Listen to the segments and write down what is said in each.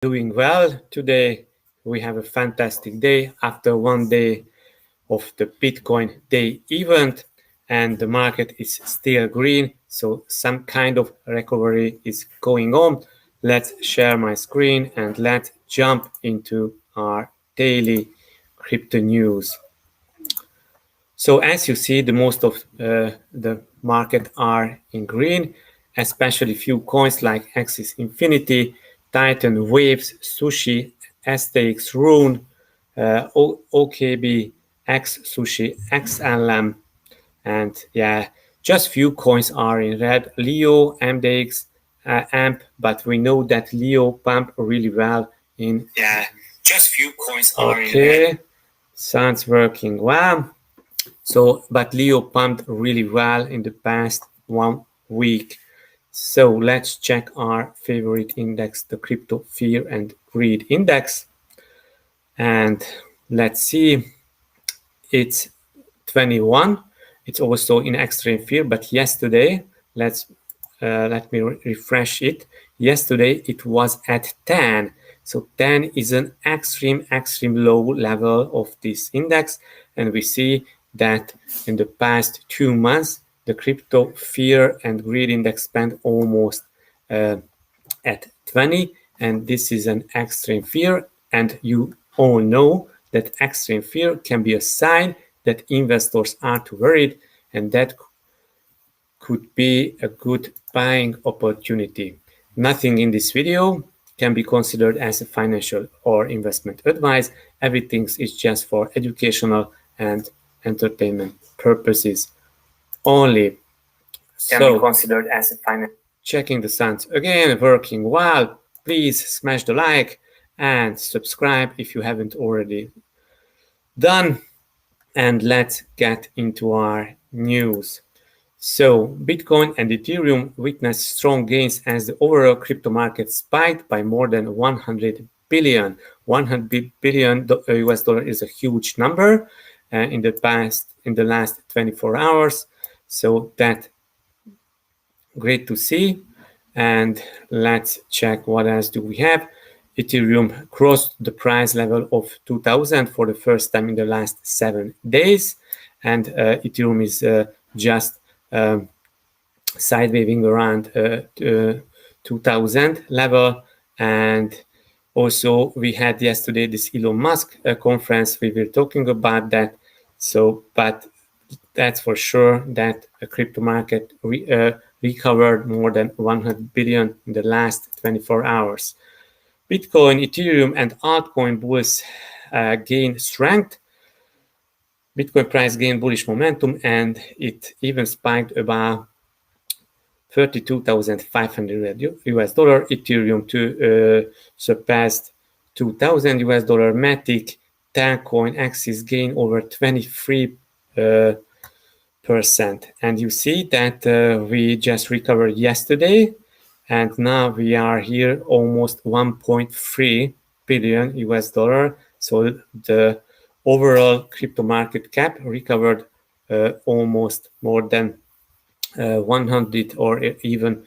Doing well. Today we have a fantastic day after one day of the Bitcoin day event, and the market is still green, so some kind of recovery is going on. Let's share my screen and let's jump into our daily crypto news. So as you see, the most of the market are in green, especially few coins like Axis Infinity, Titan, Waves, Sushi, STX, Rune, OKB, X Sushi, XLM, and yeah, just few coins are in red. Leo, MDX, AMP, but we know that Leo pump really well in. Yeah, just few coins are in red. Okay, sounds working well. So, but Leo pumped really well in the past 1 week. So let's check our favorite index, the Crypto Fear and Greed Index. And let's see, it's 21. It's also in extreme fear, but yesterday, let me refresh it. Yesterday it was at 10. So 10 is an extreme low level of this index. And we see that in the past 2 months, the crypto fear and greed index spent almost at 20. And this is an extreme fear. And you all know that extreme fear can be a sign that investors are too worried, and that could be a good buying opportunity. Nothing in this video can be considered as a financial or investment advice. Everything is just for educational and entertainment purposes only. Can be considered as a financial. Checking the sounds again, working well. Please smash the like and subscribe if you haven't already done. And let's get into our news. So Bitcoin and Ethereum witnessed strong gains as the overall crypto market spiked by more than 100 billion. 100 billion US dollar is a huge number in the last 24 hours. So that great to see. And let's check what else do we have. Ethereum crossed the price level of 2000 for the first time in the last 7 days. And Ethereum is just sidewaving around 2000 level. And also we had yesterday this Elon Musk conference. We were talking about that. So, but that's for sure that the crypto market recovered more than 100 billion in the last 24 hours. Bitcoin, Ethereum, and altcoin bulls gained strength. Bitcoin price gained bullish momentum, and it even spiked about 32,500 US dollar. Ethereum surpassed 2,000 US dollar. Matic, Talcoin, Axis gained over 23%. And you see that we just recovered yesterday, and now we are here almost 1.3 billion US dollar. So the overall crypto market cap recovered almost more than 100 or even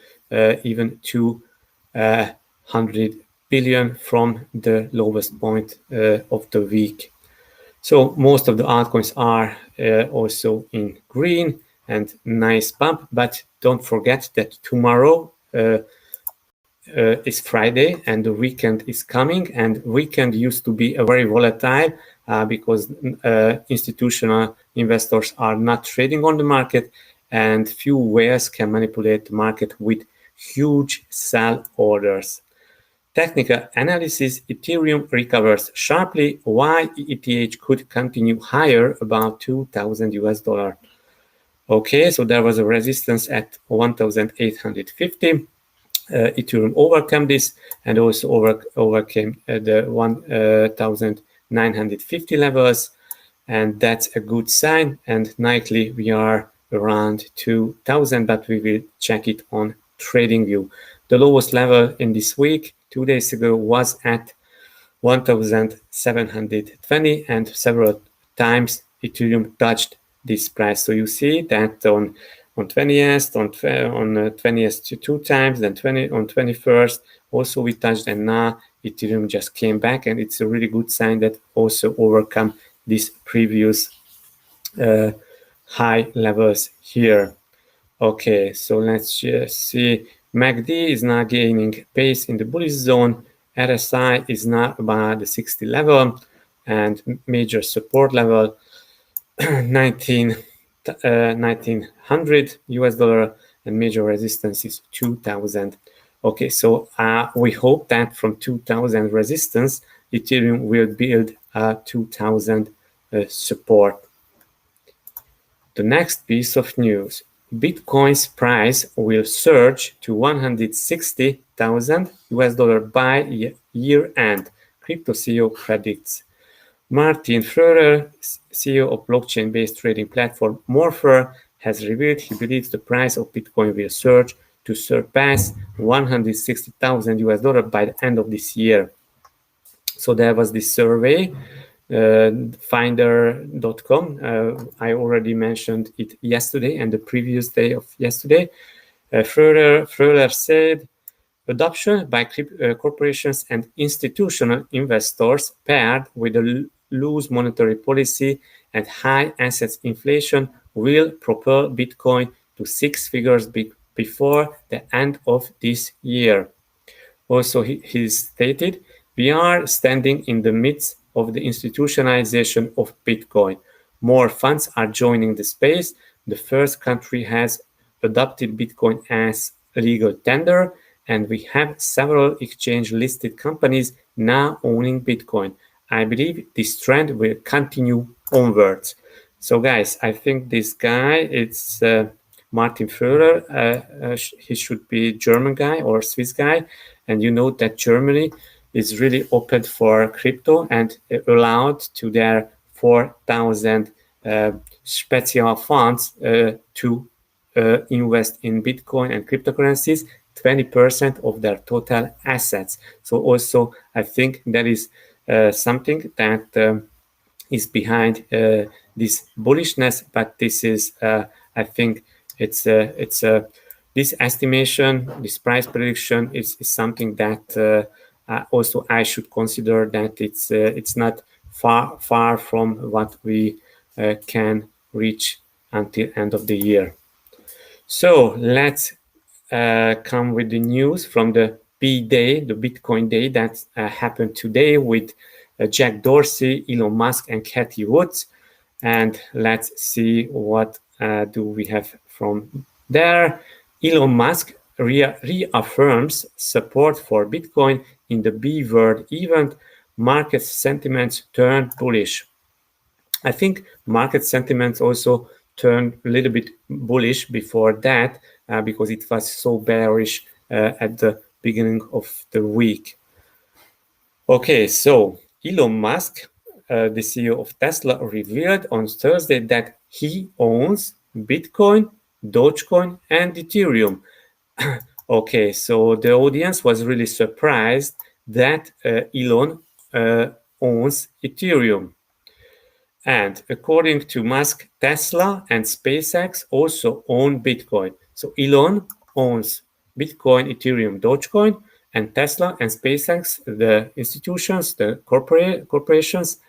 200 billion from the lowest point of the week. So most of the altcoins are also in green and nice pump, but don't forget that tomorrow is Friday and the weekend is coming, and weekend used to be a very volatile because institutional investors are not trading on the market, and few whales can manipulate the market with huge sell orders. Technical analysis, Ethereum recovers sharply, while ETH could continue higher, about 2,000 US dollar. Okay, so there was a resistance at 1,850. Ethereum overcame this and also overcame the 1,950 levels, and that's a good sign. And nightly we are around 2,000, but we will check it on TradingView. The lowest level in this week 2 days ago was at 1,720, and several times Ethereum touched this price. So you see that on on 20th, on 20th 2 times, then 20 on 21st. Also we touched, and now Ethereum just came back, and it's a really good sign that also overcome these previous high levels here. Okay, so let's just see. MACD is now gaining pace in the bullish zone. RSI is now about the 60 level, and major support level 1900 US dollar, and major resistance is 2000. Okay, so we hope that from 2000 resistance, Ethereum will build a 2000 support. The next piece of news: Bitcoin's price will surge to 160,000 US dollar by year end, crypto CEO predicts. Martin Furrer, CEO of blockchain-based trading platform Morpher, has revealed he believes the price of Bitcoin will surge to surpass 160,000 US dollar by the end of this year. So there was this survey, finder.com. I already mentioned it yesterday and the previous day of yesterday. Furrer said, adoption by corporations and institutional investors paired with a loose monetary policy and high assets inflation will propel Bitcoin to six figures before the end of this year. Also, he stated, we are standing in the midst of the institutionalization of Bitcoin. More funds are joining the space. The first country has adopted Bitcoin as legal tender, and we have several exchange-listed companies now owning Bitcoin. I believe this trend will continue onwards. So, guys, I think this guy, it's Martin Furrer. He should be German guy or Swiss guy. And you know that Germany is really open for crypto and allowed to their 4,000 special funds to invest in Bitcoin and cryptocurrencies, 20% of their total assets. So also, I think that is something that is behind this bullishness, but this is, I think, it's this estimation, this price prediction is something that also I should consider that it's not far from what we can reach until end of the year. So let's come with the news from the B-Day, the Bitcoin Day that happened today with Jack Dorsey, Elon Musk, and Cathie Wood. And let's see what do we have from there. Elon Musk reaffirms support for Bitcoin in the B-Word event. Market sentiments turned bullish. I think market sentiments also turned a little bit bullish before that because it was so bearish at the beginning of the week. Okay, so Elon Musk, the CEO of Tesla, revealed on Thursday that he owns Bitcoin, Dogecoin, and Ethereum. Okay, so the audience was really surprised that Elon owns Ethereum. And according to Musk, Tesla and SpaceX also own Bitcoin. So Elon owns Bitcoin, Ethereum, Dogecoin, and Tesla and SpaceX, the institutions, the corporations,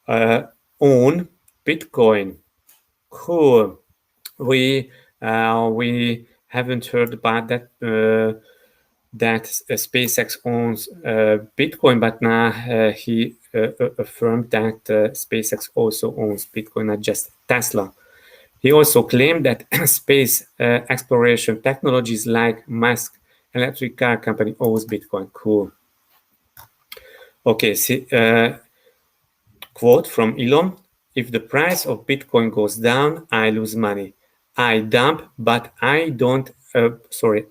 own Bitcoin. Cool. We haven't heard about that that SpaceX owns Bitcoin, but now he affirmed that SpaceX also owns Bitcoin, not just Tesla. He also claimed that space exploration technologies like Musk electric car company owns Bitcoin. Cool. Okay, see, quote from Elon: if the price of Bitcoin goes down, I lose money. I dump, but I don't,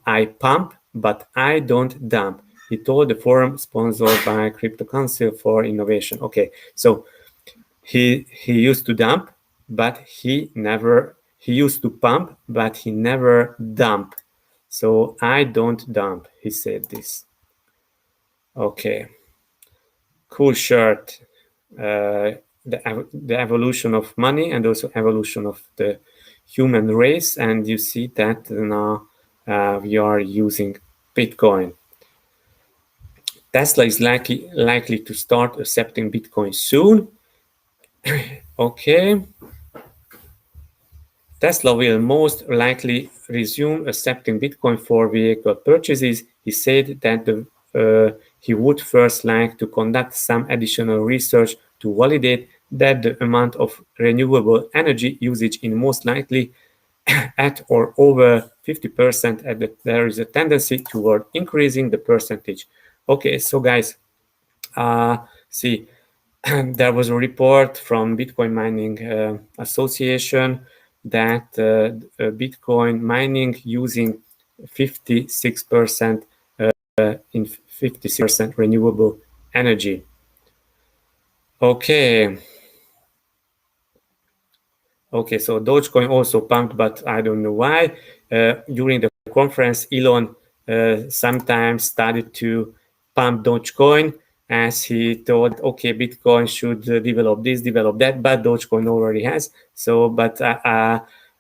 I pump, but I don't dump. He told the forum sponsored by Crypto Council for Innovation. Okay, so he used to dump, but he used to pump, but he never dump. So I don't dump, he said this. Okay, cool shirt. The evolution of money and also evolution of the human race, and you see that now we are using Bitcoin. Tesla is likely to start accepting Bitcoin soon. Okay. Tesla will most likely resume accepting Bitcoin for vehicle purchases. He said that he would first like to conduct some additional research to validate that the amount of renewable energy usage is most likely at or over 50%, and that there is a tendency toward increasing the percentage. Okay, so guys, see, there was a report from Bitcoin Mining Association that Bitcoin mining using 56% in 56% renewable energy. Okay. Okay, so Dogecoin also pumped, but I don't know why. During the conference, Elon sometimes started to pump Dogecoin as he thought, okay, Bitcoin should develop this, develop that, but Dogecoin already has. So, but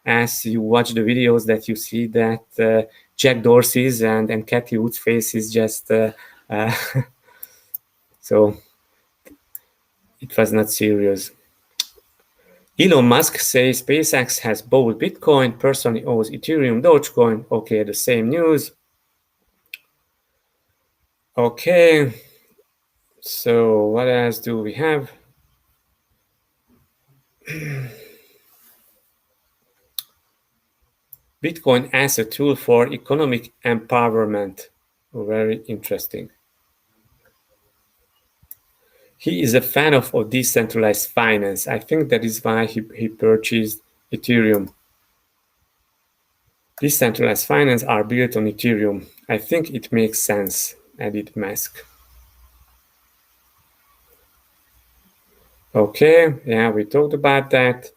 as you watch the videos, that you see that Jack Dorsey's and Cathy Wood's face is just so it was not serious. Elon Musk says SpaceX has bought Bitcoin, personally owns Ethereum, Dogecoin. Okay, the same news. Okay, so what else do we have? Bitcoin as a tool for economic empowerment. Very interesting. He is a fan of decentralized finance. I think that is why he purchased Ethereum. Decentralized finance are built on Ethereum. I think it makes sense, added Musk. Okay, yeah, we talked about that.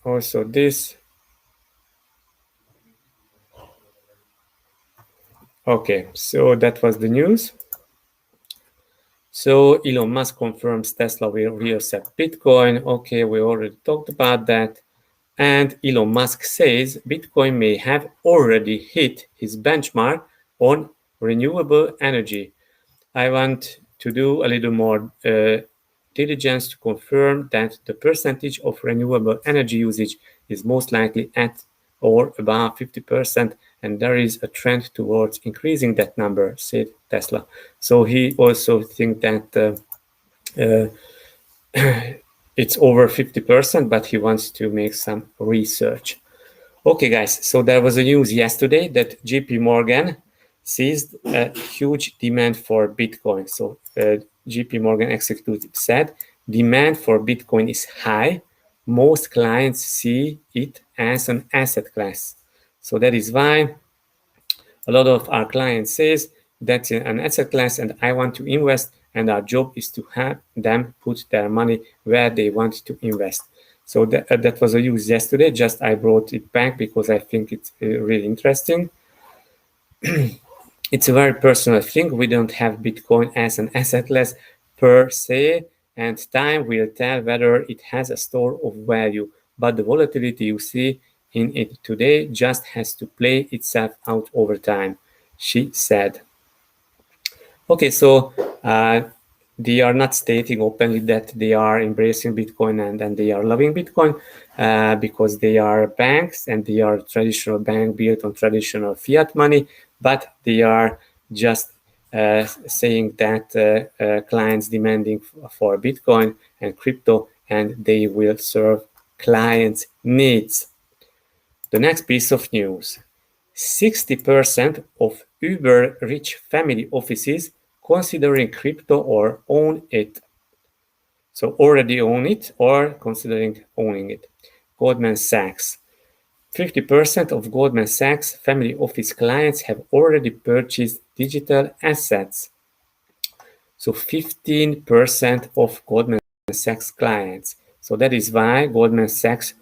Also this. Okay, so that was the news. So Elon Musk confirms Tesla will reaccept Bitcoin. Okay, we already talked about that. And Elon Musk says Bitcoin may have already hit his benchmark on renewable energy. I want to do a little more diligence to confirm that the percentage of renewable energy usage is most likely at or above 50%, and there is a trend towards increasing that number, said Tesla. So he also thinks that it's over 50%, but he wants to make some research. Okay, guys, so there was a news yesterday that JP Morgan sees a huge demand for Bitcoin. So JP Morgan executive said demand for Bitcoin is high. Most clients see it as an asset class. So that is why a lot of our clients says that's an asset class and I want to invest, and our job is to have them put their money where they want to invest. So that was a use yesterday. Just I brought it back because I think it's really interesting. It's a very personal thing. We don't have Bitcoin as an asset class per se, and time will tell whether it has a store of value. But the volatility you see in it today just has to play itself out over time, she said. Okay, so they are not stating openly that they are embracing Bitcoin and they are loving Bitcoin because they are banks and they are a traditional bank built on traditional fiat money, but they are just saying that clients demanding for Bitcoin and crypto, and they will serve clients' needs. The next piece of news. 60% of uber-rich family offices considering crypto or own it. So already own it or considering owning it. Goldman Sachs. 50% of Goldman Sachs family office clients have already purchased digital assets. So 15% of Goldman Sachs clients. So that is why Goldman Sachs,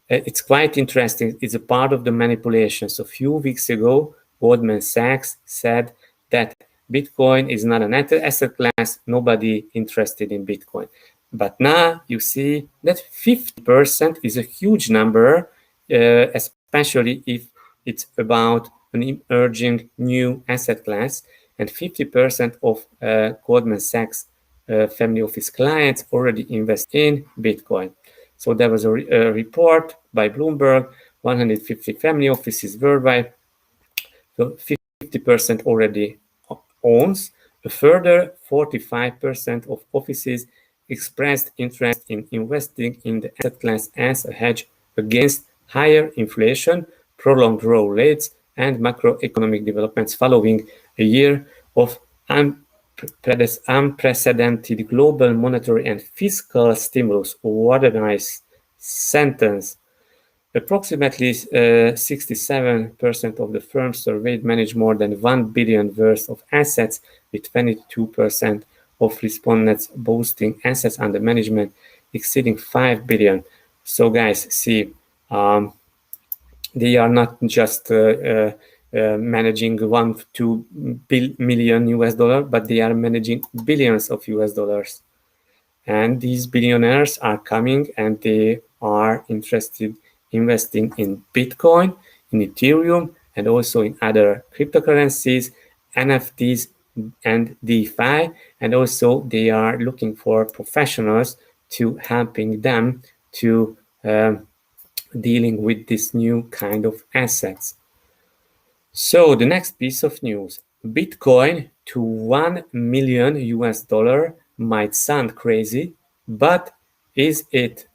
it's quite interesting. It's a part of the manipulation. So a few weeks ago, Goldman Sachs said that Bitcoin is not an asset class, nobody interested in Bitcoin. But now you see that 50% is a huge number, especially if it's about an emerging new asset class. And 50% of Goldman Sachs family office clients already invest in Bitcoin. So there was a report by Bloomberg, 150 family offices worldwide. So 50% already owns. A further 45% of offices expressed interest in investing in the asset class as a hedge against higher inflation, prolonged low rates, and macroeconomic developments following a year of unprecedented global monetary and fiscal stimulus. What a nice sentence. Approximately 67% of the firms surveyed manage more than 1 billion worth of assets, with 22% of respondents boasting assets under management exceeding 5 billion. So guys, see, they are not just managing 1-2 million US dollar, but they are managing billions of US dollars. And these billionaires are coming and they are interested investing in Bitcoin, in Ethereum, and also in other cryptocurrencies, NFTs, and DeFi. And also they are looking for professionals to helping them to dealing with this new kind of assets. So the next piece of news, Bitcoin to 1 million US dollar might sound crazy, but is it?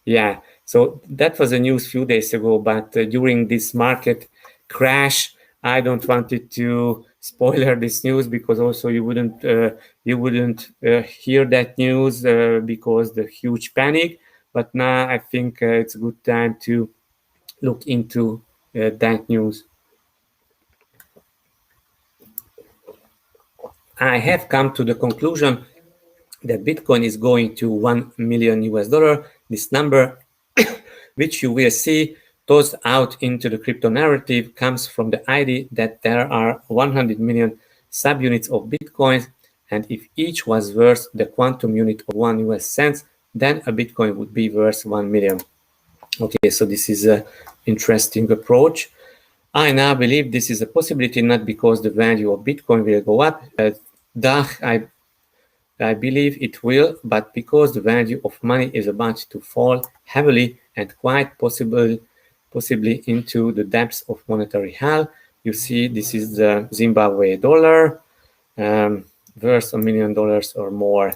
Yeah, so that was a news few days ago, but during this market crash, I don't wanted to spoiler this news because also you wouldn't hear that news because the huge panic. But now I think it's a good time to look into that news. I have come to the conclusion that Bitcoin is going to 1 million US dollar. This number, which you will see tossed out into the crypto narrative, comes from the idea that there are 100 million subunits of Bitcoin, and if each was worth the quantum unit of 1 US cents, then a Bitcoin would be worth 1 million. Okay, so this is an interesting approach. I now believe this is a possibility not because the value of Bitcoin will go up. I believe it will, but because the value of money is about to fall heavily and quite possibly into the depths of monetary hell. You see, this is the Zimbabwe dollar worth $1 million or more.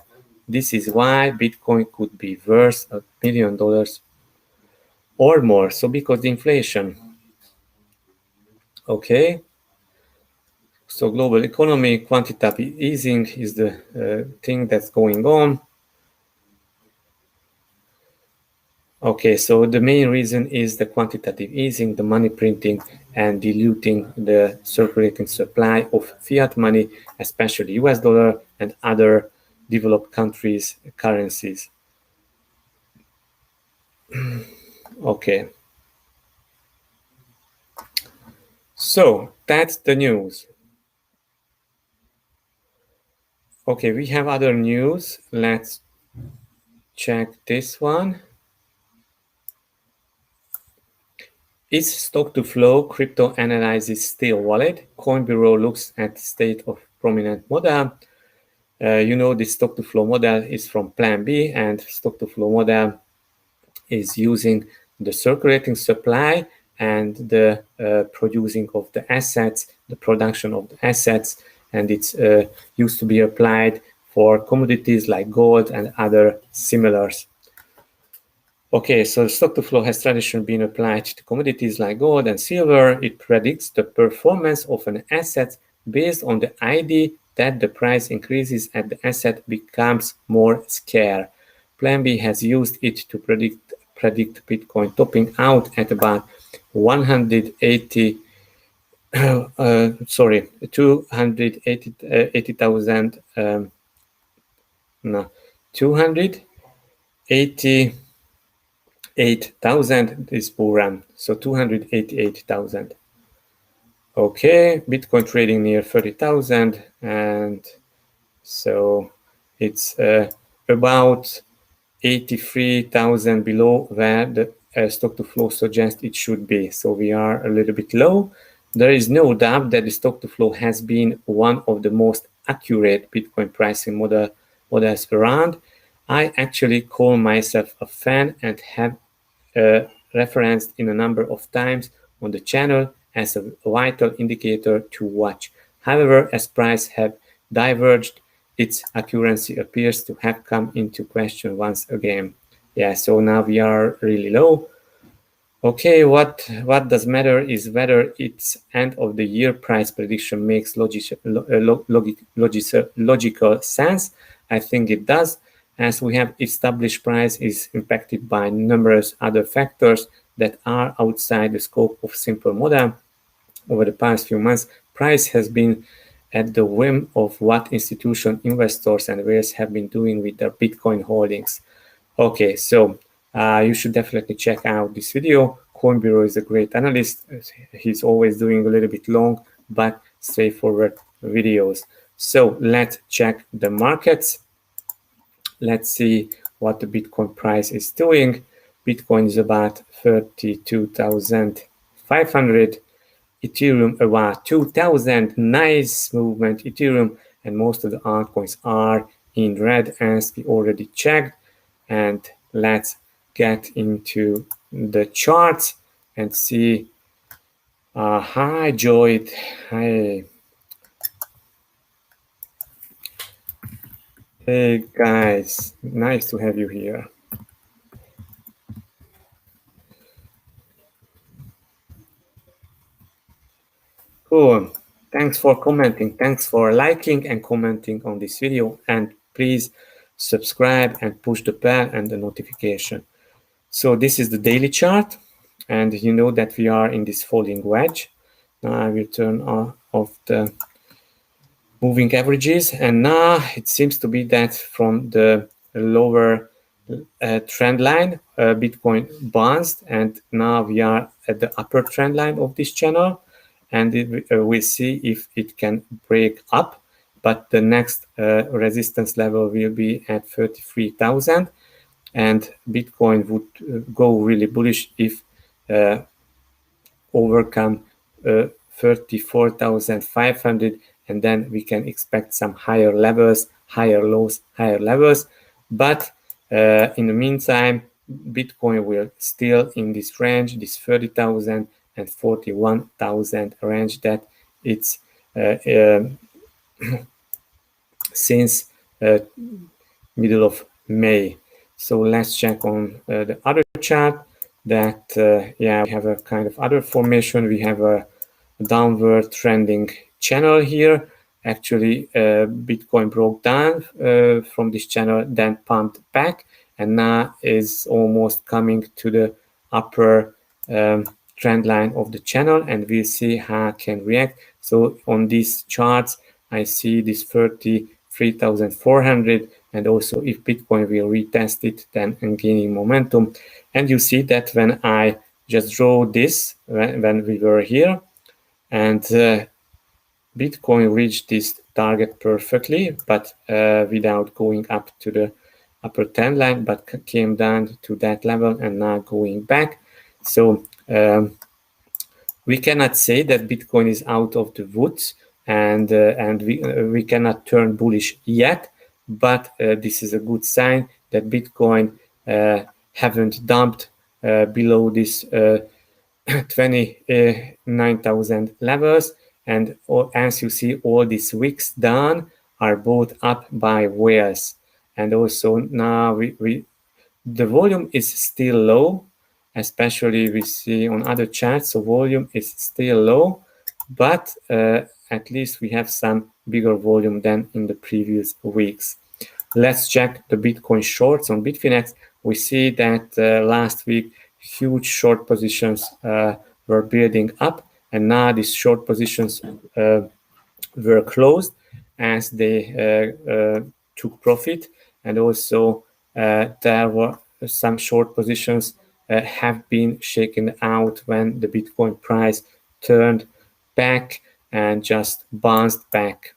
This is why Bitcoin could be worth $1 million or more. So because the inflation. Okay. So global economy, quantitative easing is the thing that's going on. Okay, so the main reason is the quantitative easing, the money printing, and diluting the circulating supply of fiat money, especially US dollar and other developed countries' currencies. Okay. So that's the news. Okay, we have other news. Let's check this one. Is stock-to-flow crypto analysis still valid? Coin Bureau looks at state of prominent model. You know, the stock-to-flow model is from Plan B, and stock-to-flow model is using the circulating supply and the producing of the assets, the production of the assets, and it's used to be applied for commodities like gold and other similars. Okay, so stock-to-flow has traditionally been applied to commodities like gold and silver. It predicts the performance of an asset based on the idea that the price increases and the asset becomes more scarce. Plan B has used it to predict Bitcoin topping out at about 280,000 288,000 is Buran, so 288,000. Okay, Bitcoin trading near 30,000, and so it's about 83,000 below where the stock to flow suggests it should be. So we are a little bit low. There is no doubt that the stock to flow has been one of the most accurate Bitcoin pricing models around. I actually call myself a fan and have referenced in a number of times on the channel as a vital indicator to watch. However, as prices have diverged, its accuracy appears to have come into question once again. Yeah, so now we are really low. Okay, what does matter is whether its end of the year price prediction makes logical sense. I think it does, as we have established price is impacted by numerous other factors that are outside the scope of simple model. Over the past few months, price has been at the whim of what institutional investors and whales have been doing with their Bitcoin holdings. Okay, so you should definitely check out this video. Coin Bureau is a great analyst. He's always doing a little bit long but straightforward videos. So let's check the markets. Let's see what the Bitcoin price is doing. Bitcoin is about 32,500. Ethereum about 2,000. Nice movement, Ethereum, and most of the altcoins are in red as we already checked. And let's get into the charts and see. Hi, Joy. Hi. Hey, guys. Nice to have you here. Cool. Thanks for commenting. Thanks for liking and commenting on this video. And please subscribe and push the bell and the notification. So this is the daily chart. And you know that we are in this falling wedge. Now I will turn off the moving averages. And now it seems to be that from the lower trend line, Bitcoin bounced. And now we are at the upper trend line of this channel. And we'll see if it can break up. But the next resistance level will be at 33,000. And Bitcoin would go really bullish if overcome 34,500, and then we can expect some higher levels, higher lows, higher levels. But in the meantime, Bitcoin will still in this range, this 30,000 and 41,000 range that it's since middle of May. So let's check on the other chart that, yeah, we have a kind of other formation. We have a downward trending channel here. Actually, Bitcoin broke down from this channel, then pumped back, and now is almost coming to the upper trend line of the channel, and we'll see how it can react. So on these charts, I see this 33,400, and also if Bitcoin will retest it, then and gaining momentum. And you see that when I just draw this, when we were here, and Bitcoin reached this target perfectly, but without going up to the upper trend line, but came down to that level and now going back. So we cannot say that Bitcoin is out of the woods, and we cannot turn bullish yet, but this is a good sign that Bitcoin haven't dumped below this 29,000 levels, and as you see, all these wicks down are both up by whales. And also now the volume is still low, especially we see on other charts, so volume is still low, but at least we have some bigger volume than in the previous weeks. Let's check the Bitcoin shorts on Bitfinex. We see that last week huge short positions were building up, and now these short positions were closed as they took profit, and also there were some short positions have been shaken out when the Bitcoin price turned back and just bounced back.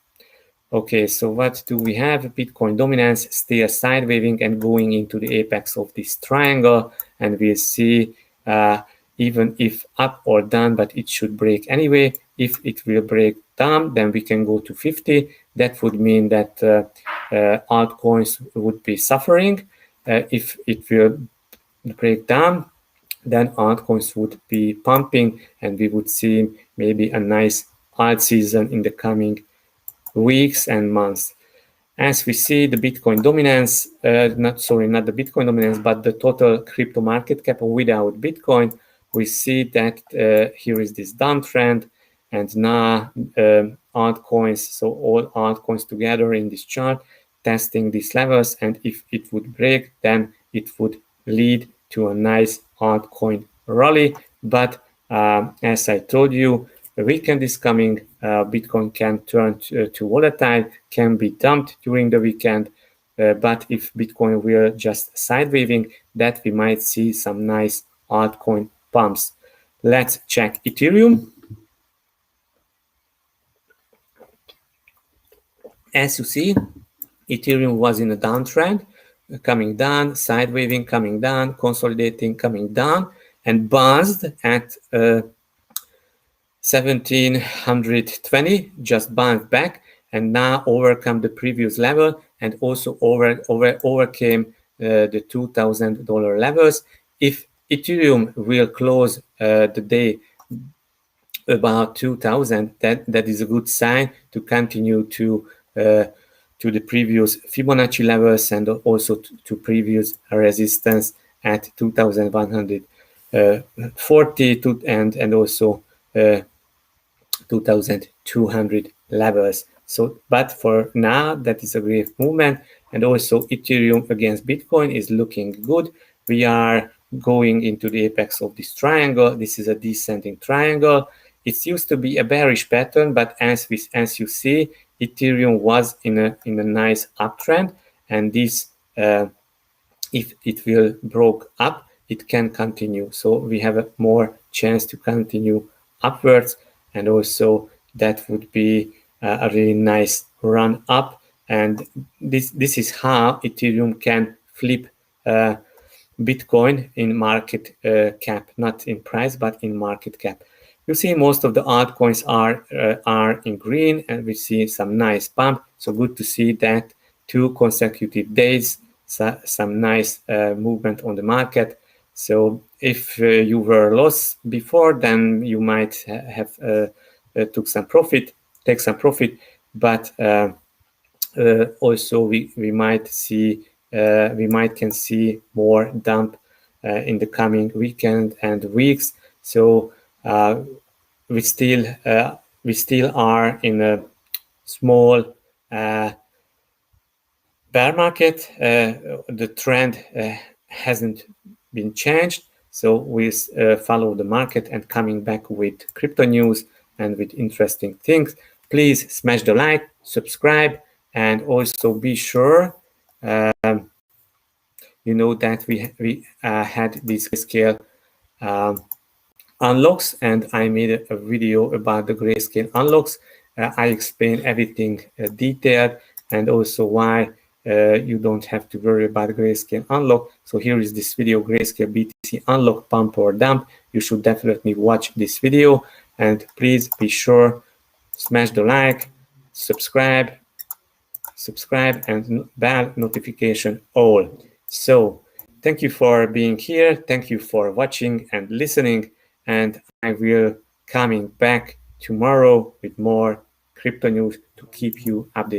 Okay, so what do we have? Bitcoin dominance still sidewaving and going into the apex of this triangle, and we'll see even if up or down, but it should break anyway. If it will break down, then we can go to 50. That would mean that altcoins would be suffering. If it will break down, then altcoins would be pumping, and we would see maybe a nice alt season in the coming weeks and months. As we see, the Bitcoin dominance, not the Bitcoin dominance, but the total crypto market cap without Bitcoin, we see that here is this downtrend, and now altcoins, so all altcoins together in this chart, testing these levels, and if it would break, then it would lead to a nice altcoin rally. But as I told you, the weekend is coming. Bitcoin can turn to volatile, can be dumped during the weekend. But if Bitcoin will just sidewaving, that we might see some nice altcoin pumps. Let's check Ethereum. As you see, Ethereum was in a downtrend, coming down, sidewaving, coming down, consolidating, coming down, and bounced at 1720, just bounced back, and now overcome the previous level, and also overcame the $2,000 levels. If Ethereum will close the day about 2000, that is a good sign to continue to the previous Fibonacci levels, and also to previous resistance at 2140 and also 2200 levels. So, but for now, that is a great movement, and also Ethereum against Bitcoin is looking good. We are going into the apex of this triangle. This is a descending triangle. It used to be a bearish pattern, but as you see, Ethereum was in a nice uptrend, and this if it will broke up, it can continue. So we have a more chance to continue upwards, and also that would be a really nice run up. And this is how Ethereum can flip Bitcoin in market cap, not in price, but in market cap. You see most of the altcoins are in green, and we see some nice pump. So good to see that 2 consecutive days, some nice movement on the market. So if you were lost before, then you might have take some profit, but also we might can see more dump in the coming weekend and weeks. So we still are in a small bear market. The trend hasn't been changed, so we follow the market and coming back with crypto news and with interesting things. Please smash the like, subscribe, and also be sure you know that we had this grayscale unlocks, and I made a video about the grayscale unlocks. I explain everything detailed, and also why you don't have to worry about grayscale unlock. So here is this video, grayscale BTC unlock, pump or dump. You should definitely watch this video, and please be sure smash the like, subscribe, and bell notification all. So thank you for being here. Thank you for watching and listening, and I will coming back tomorrow with more crypto news to keep you updated.